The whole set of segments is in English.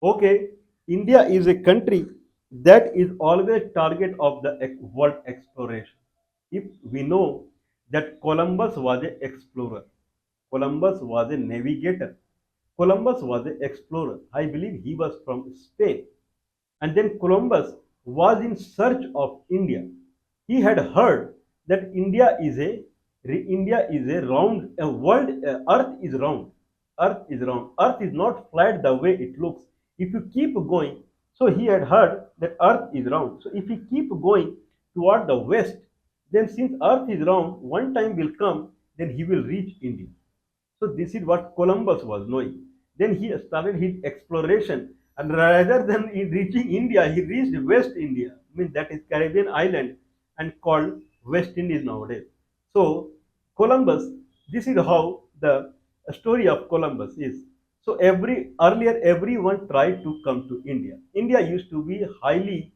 Okay, India is a country that is always target of the world exploration. If we know that Columbus was an explorer, Columbus was a navigator, Columbus was an explorer. I believe he was from Spain. And then Columbus was in search of India. He had heard that India is a round, a world, Earth is round. Earth is round. Earth is not flat the way it looks. If you keep going, so he had heard that Earth is round. So if you keep going toward the west, then since Earth is round, one time will come, then he will reach India. So this is what Columbus was knowing. Then he started his exploration, and rather than reaching India, he reached West India. I mean that is Caribbean island and called West Indies nowadays. So Columbus, this is how the story of Columbus is. So earlier everyone tried to come to India. India used to be highly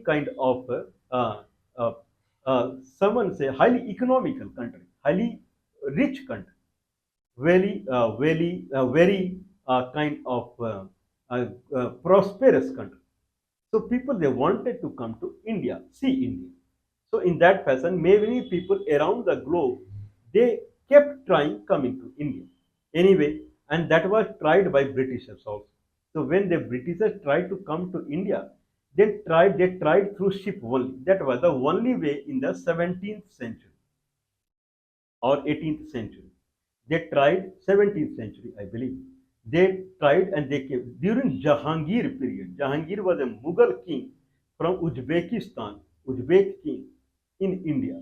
kind of uh, someone say highly economical country, highly rich country, very kind of prosperous country. So people they wanted to come to India, see India. So in that fashion, many people around the globe they kept trying coming to India. Anyway, and that was tried by Britishers also. So when the Britishers tried to come to India, they tried through ship only. That was the only way in the 17th century or 18th century. They tried 17th century, I believe. They tried and they came during Jahangir period. Jahangir was a Mughal king from Uzbekistan, Uzbek king in India,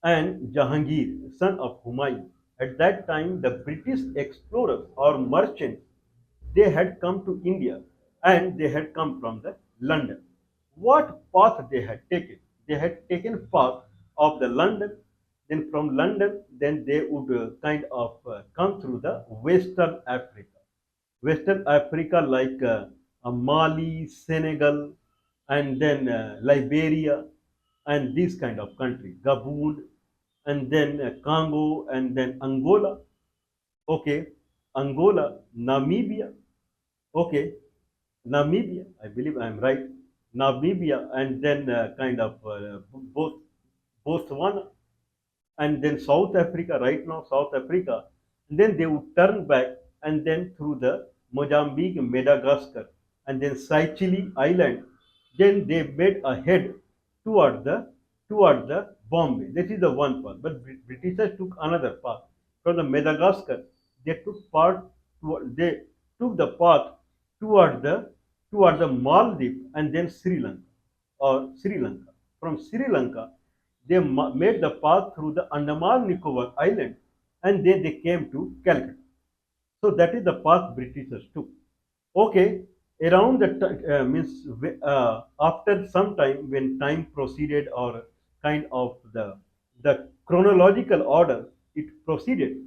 and Jahangir, son of Humayun. At that time, the British explorers or merchants they had come to India and they had come from the London. What path they had taken? They had taken path of the London. Then from London, then they would kind of come through the Western Africa. Western Africa like Mali, Senegal, and then Liberia, and these kind of countries, Gabon, and then Congo, and then Angola. Okay, Angola, Namibia. Okay, Namibia, I believe I'm right. Namibia, and then kind of both Botswana, and then South Africa. Right now, South Africa. And then they would turn back, and then through the Mozambique, Madagascar, and then Seychelles Island. Then they made a head toward the toward the Bombay. This is the one path. But Britishers took another path from the Madagascar. They took part. They took the path toward the toward the Maldives and then Sri Lanka or Sri Lanka. From Sri Lanka, they made the path through the Andaman Nicobar Island and then they came to Calcutta. So that is the path Britishers took. Okay, around the means after some time when time proceeded or kind of the chronological order it proceeded,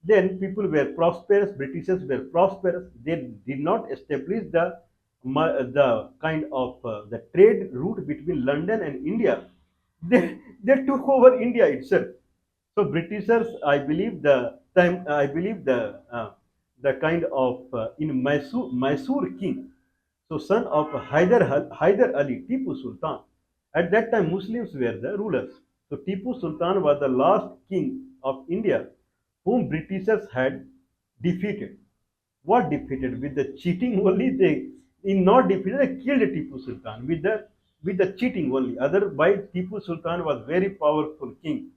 then people were prosperous. Britishers were prosperous. They did not establish the kind of the trade route between London and India. They took over India itself. So Britishers, I believe the kind of in Mysore king, so son of Hyder Ali, Tipu Sultan. At that time, Muslims were the rulers. So Tipu Sultan was the last king of India whom Britishers had defeated. What defeated? With the cheating only they in not defeated, they killed Tipu Sultan with the cheating only. Otherwise, Tipu Sultan was very powerful king.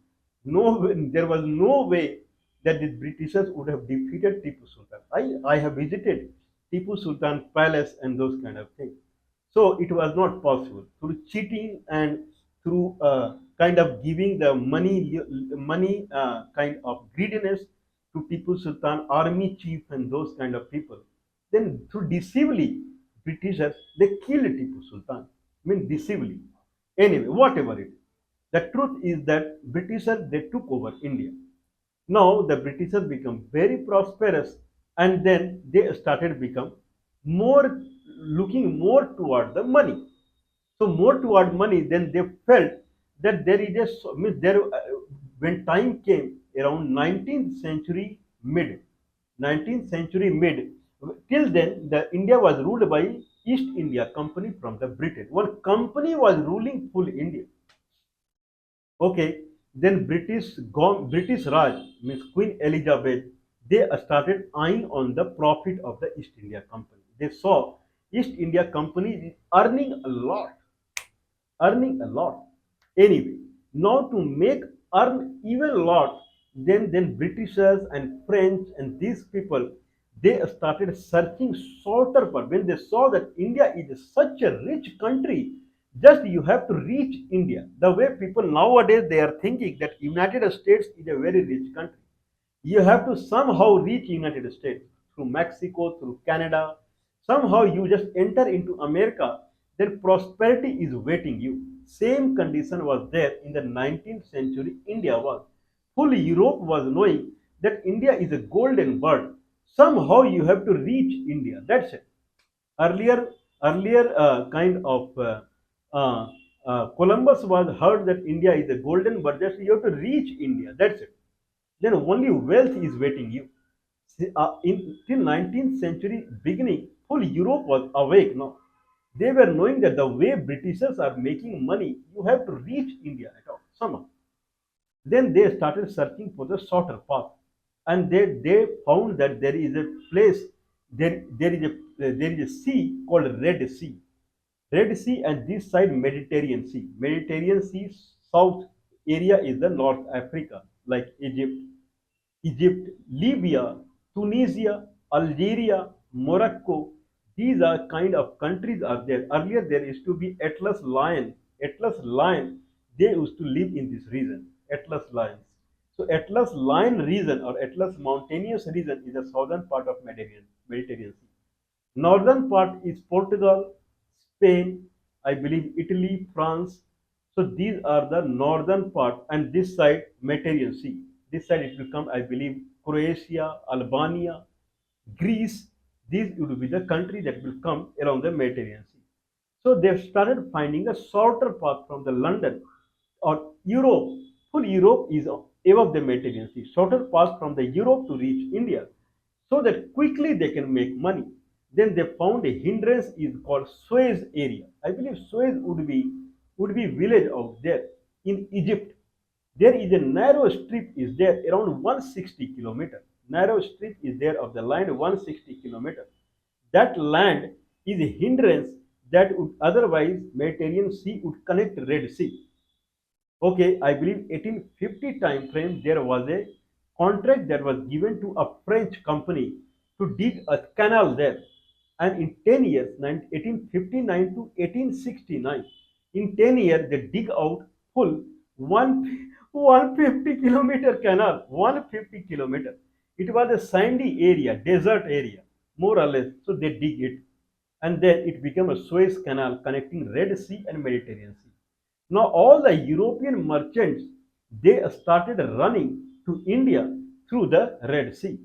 There was no way that the Britishers would have defeated Tipu Sultan. I have visited Tipu Sultan palace and those kind of things. So it was not possible through cheating and through kind of giving the money kind of greediness to Tipu Sultan, army chief, and those kind of people. Then through deceivingly, Britishers they killed Tipu Sultan. I mean deceivingly. Anyway, whatever it is, the truth is that Britishers they took over India. Now the Britishers become very prosperous, and then they started become more looking more toward the money. So more toward money, then they felt that there is means there when time came around 19th century mid, 19th century mid, Till then, the India was ruled by East India Company from the Britain. One company was ruling full India. Okay, then British Raj means Queen Elizabeth. They started eyeing on the profit of the East India Company. They saw East India Company is earning a lot. Anyway, now to make earn even a lot, then Britishers and French and these people they started searching shorter path. When they saw that India is such a rich country, just you have to reach India. The way people nowadays they are thinking that United States is a very rich country. You have to somehow reach United States through Mexico, through Canada. Somehow you just enter into America, then prosperity is waiting you. Same condition was there in the 19th century. India was. Full Europe was knowing that India is a golden bird. Somehow you have to reach India. That's it. Earlier kind of Columbus was heard that India is a golden bird. Just you have to reach India. That's it. Then only wealth is waiting you. Till 19th century beginning, full Europe was awake now. They were knowing that the way Britishers are making money, you have to reach India at all somehow. Then they started searching for the shorter path, and they found that there is a place, there is a sea called Red Sea. Red Sea and this side Mediterranean Sea. Mediterranean Sea south area is the North Africa, like Egypt, Libya, Tunisia, Algeria, Morocco. These are kind of countries are there. Earlier there used to be Atlas lion. Atlas lion. They used to live in this region. Atlas lions. So Atlas lion region or Atlas mountainous region is the southern part of Mediterranean Sea. Northern part is Portugal, Spain, I believe Italy, France. So these are the northern part, and this side Mediterranean Sea. This side it will come, I believe, Croatia, Albania, Greece. These would be the country that will come around the Mediterranean Sea. So they started finding a shorter path from the London or Europe. Full Europe is above the Mediterranean Sea. Shorter path from the Europe to reach India, so that quickly they can make money. Then they found a hindrance is called Suez area. I believe Suez would be village out there in Egypt. There is a narrow strip is there around 160 kilometer. Narrow strip is there of the land 160 kilometer. That land is a hindrance that would otherwise Mediterranean Sea would connect Red Sea. Okay, I believe 1850 time frame there was a contract that was given to a French company to dig a canal there. And in 10 years, 1859 to 1869, in 10 years they dig out full 150 kilometer canal, 150 kilometer. It was a sandy area, desert area, more or less. So they dig it, and then it became a Suez Canal connecting Red Sea and Mediterranean Sea. Now all the European merchants they started running to India through the Red Sea.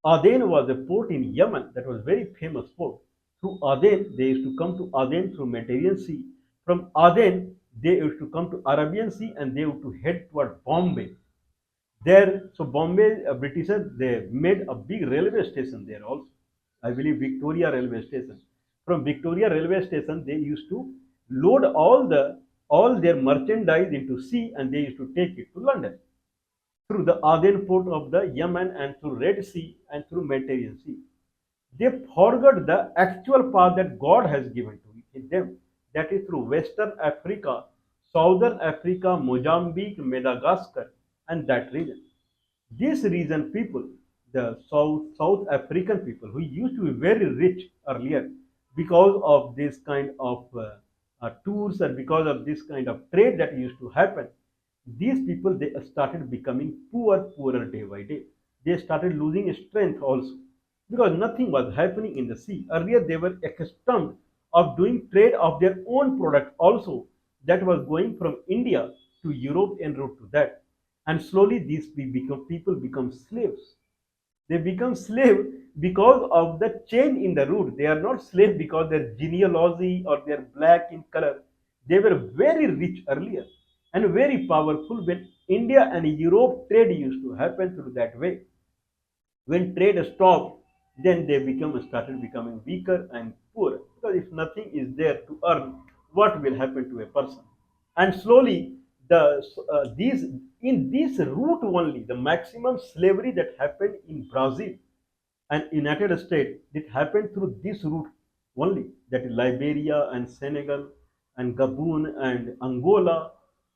Aden was a port in Yemen that was very famous port. Through Aden, they used to come to Aden through Mediterranean Sea. From Aden, they used to come to Arabian Sea and they used to head toward Bombay. There, so Bombay, Britishers, they made a big railway station there also. I believe Victoria railway station. From Victoria railway station, they used to load all their merchandise into sea and they used to take it to London through the Aden port of the Yemen and through Red Sea and through Mediterranean Sea. They forgot the actual path that God has given to them. That is through Western Africa, Southern Africa, Mozambique, Madagascar, and that region. This region people, the South African people, who used to be very rich earlier because of this kind of tours and because of this kind of trade that used to happen, these people they started becoming poorer day by day. They started losing strength also because nothing was happening in the sea. Earlier they were accustomed of doing trade of their own product also that was going from India to Europe en route to that. And slowly these people become slaves. They become slave because of the change in the root. They are not slave because their genealogy or they are black in color. They were very rich earlier and very powerful when India and Europe trade used to happen through that way. When trade stopped, then they become started becoming weaker and poor, because if nothing is there to earn, what will happen to a person? And slowly the these in this route only, the maximum slavery that happened in Brazil and United States, it happened through this route only, that is Liberia and Senegal and Gabon and Angola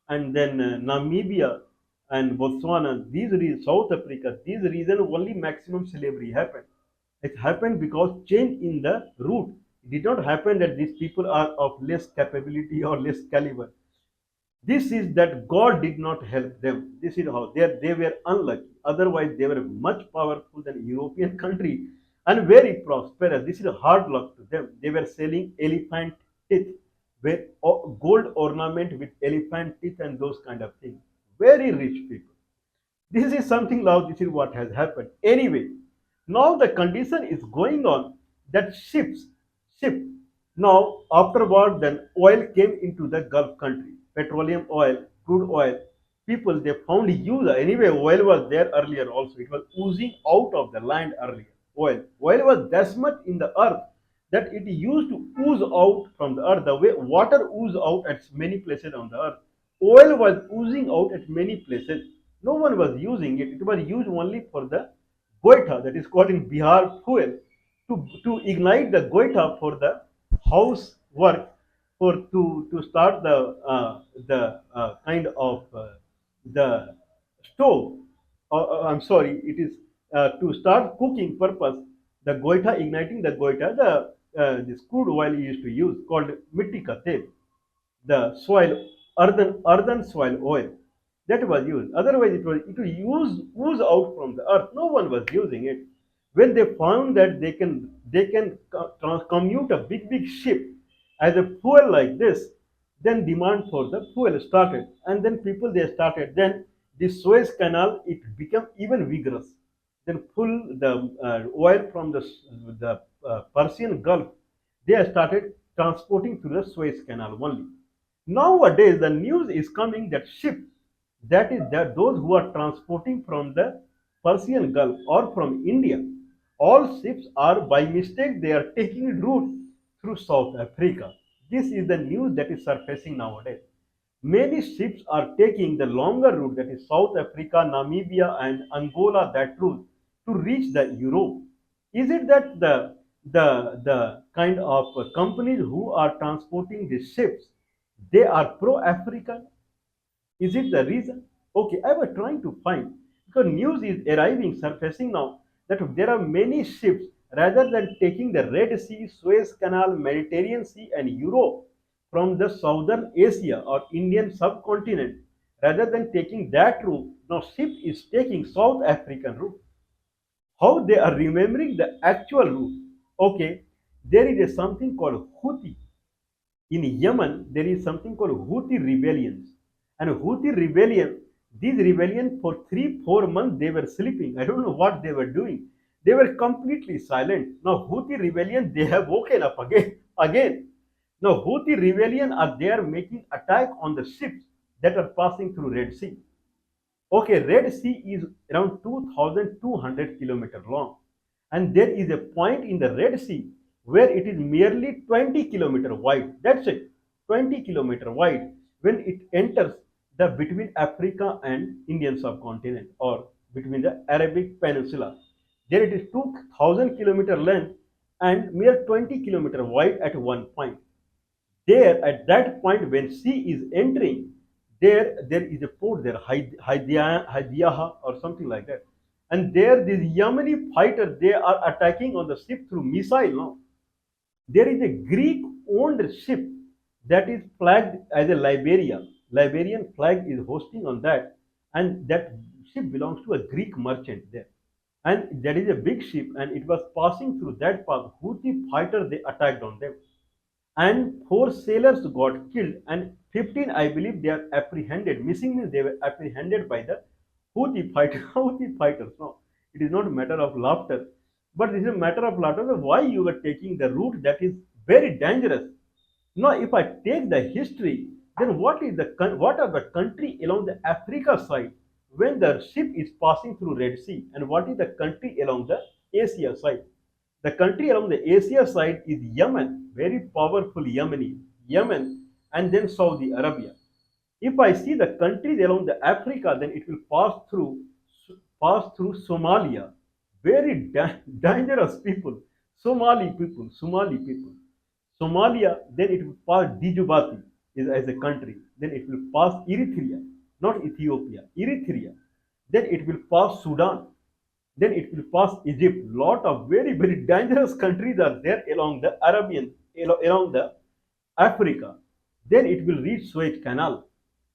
and then Namibia and Botswana, South Africa, these regions only maximum slavery happened. It happened because change in the route. It did not happen that these people are of less capability or less caliber. This is that God did not help them. This is how they were unlucky. Otherwise, they were much powerful than European country and very prosperous. This is hard luck to them. They were selling elephant teeth, with gold ornament with elephant teeth and those kind of things. Very rich people. This is something now, this is what has happened. Anyway, now the condition is going on that ship. Now, afterward, then oil came into the Gulf country. Petroleum oil, crude oil. People, they found use. Anyway, oil was there earlier also. It was oozing out of the land earlier. Oil was that much in the earth that it used to ooze out from the earth. The way water ooze out at many places on the earth, oil was oozing out at many places. No one was using it. It was used only for the goita, that is called in Bihar fuel, to ignite the goita for the house work, to start the kind of the stove. I'm sorry, it is to start cooking purpose. The goita, igniting the goita, the this crude oil used to use called mitti ka tel, the soil, earthen soil oil, that was used. Otherwise, it was ooze out from the earth. No one was using it. When they found that they can commute a big ship as a fuel like this, then demand for the fuel started, and then people they started. Then the Suez Canal, it became even vigorous. Then pull the oil from the Persian Gulf. They started transporting through the Suez Canal only. Nowadays, the news is coming that ship, that is that those who are transporting from the Persian Gulf or from India, all ships are by mistake they are taking route through South Africa. This is the news that is surfacing nowadays. Many ships are taking the longer route, that is South Africa, Namibia, and Angola, that route to reach the Europe. Is it that the kind of companies who are transporting these ships, they are pro-African? Is it the reason? Okay, I was trying to find, because news is arriving, surfacing now, that there are many ships, rather than taking the Red Sea, Suez Canal, Mediterranean Sea, and Europe from the Southern Asia or Indian subcontinent, rather than taking that route, now ship is taking South African route. How they are remembering the actual route? Okay, there is a something called Houthi in Yemen. There is something called Houthi rebellions. And Houthi rebellion, these rebellion for 3 4 months they were sleeping. I don't know what they were doing. They were completely silent. Now Houthi rebellion, they have woken up again. Now Houthi rebellion are there making attack on the ships that are passing through Red Sea. Okay, Red Sea is around 2,200 kilometers long, and there is a point in the Red Sea where it is merely 20-kilometer wide. That's it, 20-kilometer wide. When it enters the between Africa and Indian subcontinent, or between the Arabic Peninsula, there it is 2,000-kilometer length and mere 20-kilometer wide at one point. There, at that point, when sea is entering, there is a port there, Haidiyaha or something like that. And there, these Yemeni fighters, they are attacking on the ship through missile now. There is a Greek-owned ship that is flagged as a Liberia. Liberian flag is hosting on that, and that ship belongs to a Greek merchant there. And that is a big ship, and it was passing through that path. Houthi fighters, they attacked on them, and 4 sailors got killed, and 15, I believe, they are apprehended. Missing means they were apprehended by the Houthi fighters. No, it is not a matter of laughter, but it is a matter of laughter of why you are taking the route that is very dangerous. Now, if I take the history, then what are the country along the Africa side when the ship is passing through Red Sea, and what is the country along the Asia side? The country along the Asia side is Yemen, very powerful Yemeni, Yemen, and then Saudi Arabia. If I see the countries along the Africa, then it will pass through Somalia. Very dangerous people. Somali people. Somalia, then it will pass Djibouti is as a country. Then it will pass Eritrea, not Ethiopia, Eritrea. Then it will pass Sudan. Then it will pass Egypt. Lot of very, very dangerous countries are there along the along the Africa. Then it will reach Suez Canal.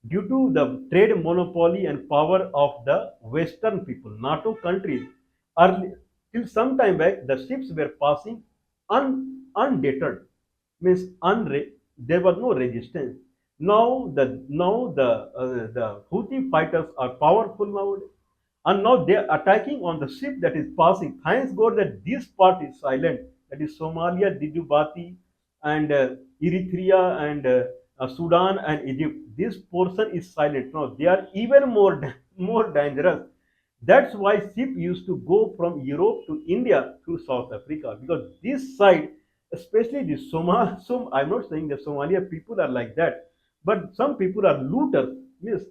Due to the trade monopoly and power of the Western people, NATO countries, early, till some time back, the ships were passing undeterred, means there was no resistance. Now the Houthi fighters are powerful nowadays, and now they are attacking on the ship that is passing. Thanks God that this part is silent. That is Somalia, Djibouti, and Eritrea, and Sudan and Egypt. This portion is silent. Now they are even more dangerous. That's why ship used to go from Europe to India through South Africa, because this side, especially the I'm not saying the Somalia people are like that, but some people are looters. Means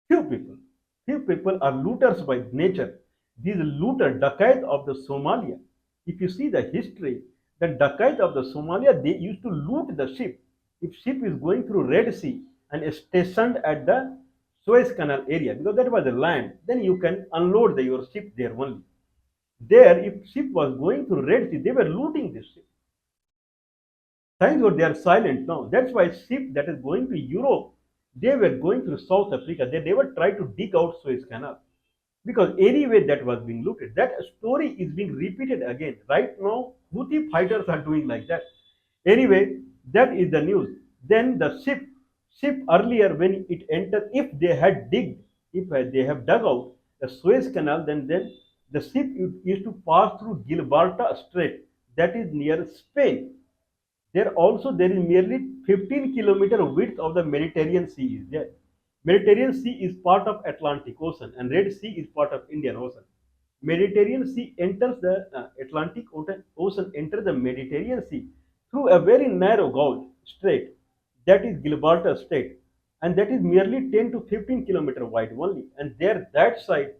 few people, few people are looters by nature. These looter, dacoit of the Somalia. If you see the history, the dacoit of the Somalia, they used to loot the ship. If ship is going through Red Sea and is stationed at the Suez Canal area, because that was the land, then you can unload your ship there only. There, if ship was going through Red Sea, they were looting this ship. Thanks God they are silent now. That's why ship that is going to Europe, they were going through South Africa. They never tried to dig out Suez Canal, because anyway that was being looted. That story is being repeated again. Right now, Houthi fighters are doing like that. Anyway, that is the news. Then the ship earlier when it entered, if they had digged, if they have dug out the Suez Canal, then the ship used to pass through Gibraltar Strait, that is near Spain. There is merely 15-kilometer width of the Mediterranean Sea is there. Mediterranean Sea is part of Atlantic Ocean and Red Sea is part of Indian Ocean. Mediterranean Sea enters the Atlantic Ocean, enters the Mediterranean Sea through a very narrow gauge strait, that is Gibraltar Strait, and that is merely 10 to 15-kilometer wide only. And there, that side,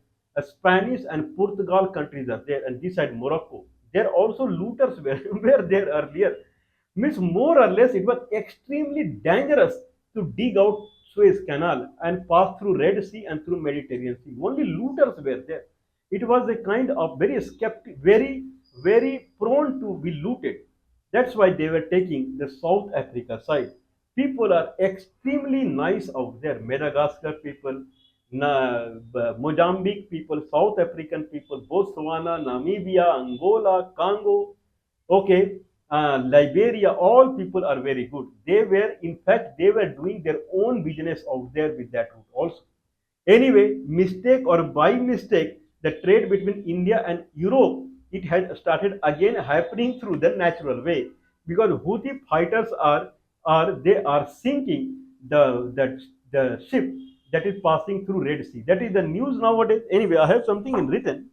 Spanish and Portugal countries are there, and this side Morocco. There also looters were there earlier. Means more or less it was extremely dangerous to dig out Suez Canal and pass through Red Sea and through Mediterranean Sea. Only looters were there. It was a kind of very skeptic, very prone to be looted. That's why they were taking the South Africa side. People are extremely nice out there. Madagascar people, Mozambique people, South African people, Botswana, Namibia, Angola, Congo, okay, Liberia, all people are very good. In fact, they were doing their own business out there with that route also. Anyway, mistake or by mistake, the trade between India and Europe, it had started again happening through the natural way, because Houthi fighters are sinking the ship that is passing through Red Sea. That is the news nowadays. Anyway, I have something in written.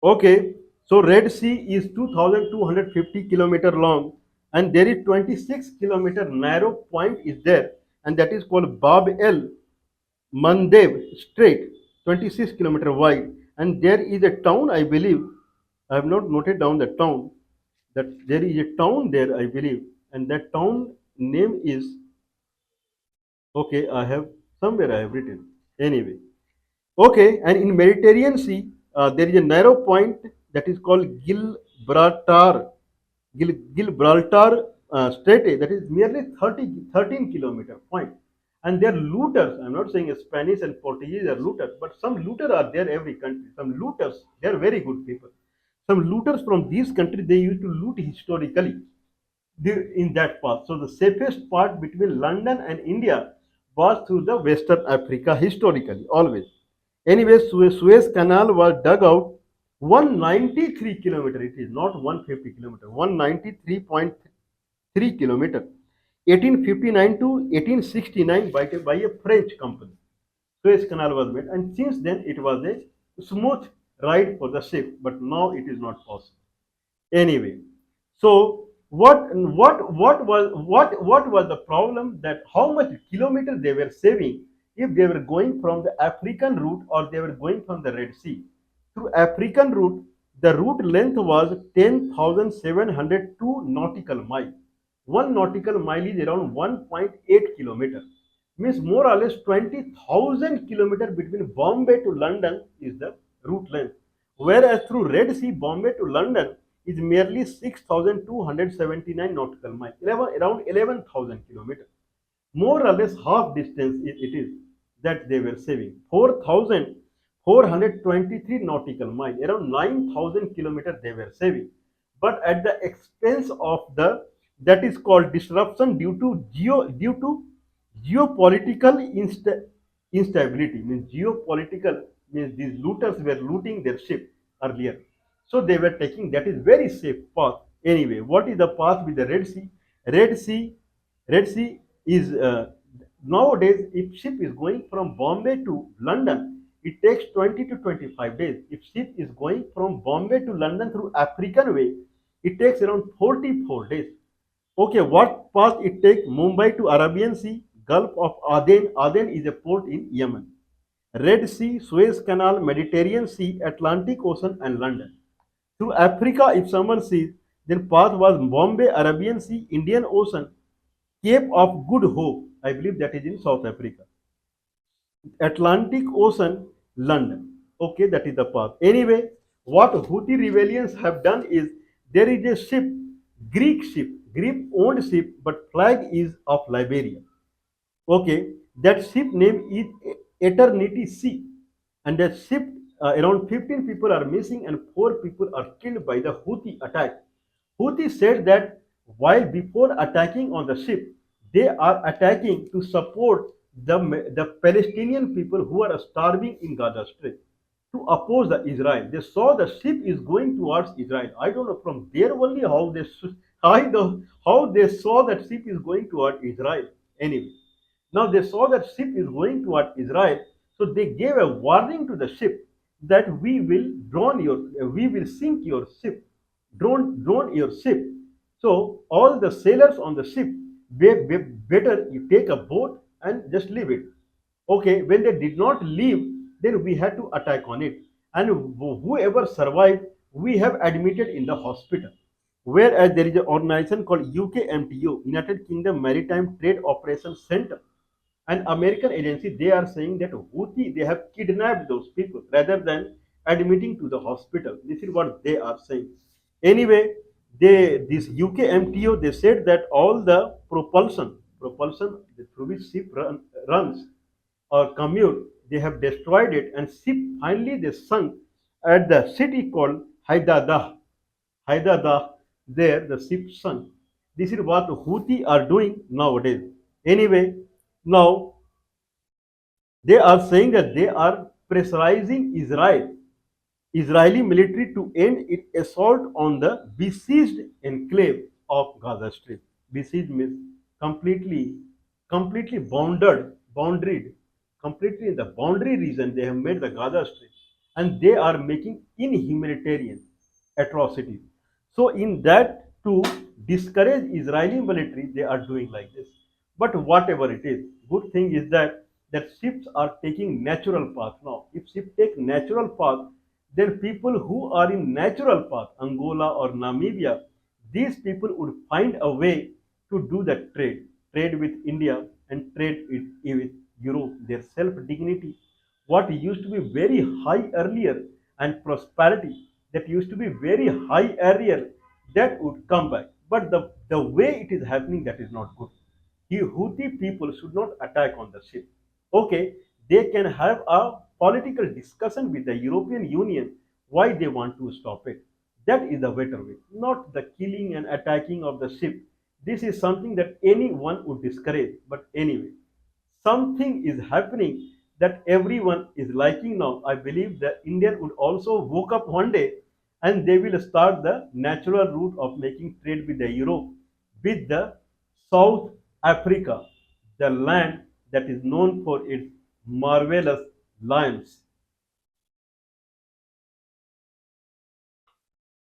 Okay, so Red Sea is 2,250 kilometer long, and there is 26-kilometer narrow point is there, and that is called Bab el Mandeb Strait, 26-kilometer wide, and there is a town, I believe. I have not noted down the town. That there is a town there, I believe, and that town name is, okay. I have somewhere I have written. Anyway, okay, and in Mediterranean Sea, there is a narrow point that is called Gibraltar Strait, that is merely 13-kilometer point. And they are looters. I'm not saying Spanish and Portuguese are looters, but some looters are there every country. Some looters, they are very good people. Some looters from these countries, they used to loot historically in that path. So the safest part between London and India was through the Western Africa historically, always. Anyway, Suez Canal was dug out 193 kilometer. It is not 150 kilometer. 193.3 kilometer. 1859 to 1869 by a French company. Suez Canal was made, and since then it was a smooth ride for the ship, but now it is not possible. Anyway, so what was the problem, that how much kilometer they were saving if they were going from the African route or they were going from the Red Sea. Through African route, the route length was 10,702 nautical mile. One nautical mile is around 1.8 kilometer. Means more or less 20,000 kilometer between Bombay to London is the route length. Whereas through Red Sea, Bombay to London is merely 6,279 nautical miles, around 11,000 kilometers. More or less half distance it is that they were saving. 4,423 nautical miles, around 9,000 kilometers they were saving. But at the expense of the, that is called disruption due to geopolitical instability. Means geopolitical, means these looters were looting their ship earlier, so they were taking, that is very safe path. Anyway, what is the path with the Red Sea? Red Sea, Red Sea is nowadays, if ship is going from Bombay to London, it takes 20 to 25 days. If ship is going from Bombay to London through African way, it takes around 44 days. Okay, what path it takes? Mumbai to Arabian Sea, Gulf of Aden. Aden is a port in Yemen. Red Sea, Suez Canal, Mediterranean Sea, Atlantic Ocean, and London. Through Africa, if someone sees, then path was Bombay, Arabian Sea, Indian Ocean, Cape of Good Hope. I believe that is in South Africa. Atlantic Ocean, London. Okay, that is the path. Anyway, what Houthi rebellions have done is, there is a ship, Greek owned ship, but flag is of Liberia. Okay, that ship name is Eternity Sea, and that ship, around 15 people are missing and 4 people are killed by the Houthi attack. Houthi said that while before attacking on the ship, they are attacking to support the Palestinian people who are starving in Gaza Strip, to oppose the Israel. They saw the ship is going towards Israel. I don't know from there only how they saw that ship is going toward Israel. Anyway, now they saw that ship is going toward Israel, so they gave a warning to the ship that we will sink your ship, drone your ship. So all the sailors on the ship, better you take a boat and just leave it. Okay, when they did not leave, then we had to attack on it, and whoever survived, we have admitted in the hospital. Whereas there is an organization called UKMTO, United Kingdom Maritime Trade Operations Center, an American agency, they are saying that Houthi, they have kidnapped those people rather than admitting to the hospital. This is what they are saying. Anyway, this UKMTO, they said that all the propulsion through which ship runs or commute, they have destroyed it, and ship finally they sunk at the city called Haidadah. Haidadah, there the ship sunk. This is what Houthi are doing nowadays. Anyway, now they are saying that they are pressurizing Israeli military to end its assault on the besieged enclave of Gaza Strip. Besieged means completely, completely boundaried, completely in the boundary region. They have made the Gaza Strip, and they are making inhumanitarian atrocities. So, in that to discourage Israeli military, they are doing like this. But whatever it is, good thing is that ships are taking natural path now. If ships take natural path, then people who are in natural path, Angola or Namibia, these people would find a way to do the trade with India and trade with Europe. Their self-dignity, what used to be very high earlier, and prosperity that used to be very high earlier, that would come back. But the way it is happening, that is not good. The Houthi people should not attack on the ship. Okay, they can have a political discussion with the European Union why they want to stop it. That is the better way, not the killing and attacking of the ship. This is something that anyone would discourage. But anyway, something is happening that everyone is liking now. I believe that India would also woke up one day and they will start the natural route of making trade with the Europe, with the South Africa, the land that is known for its marvelous lions,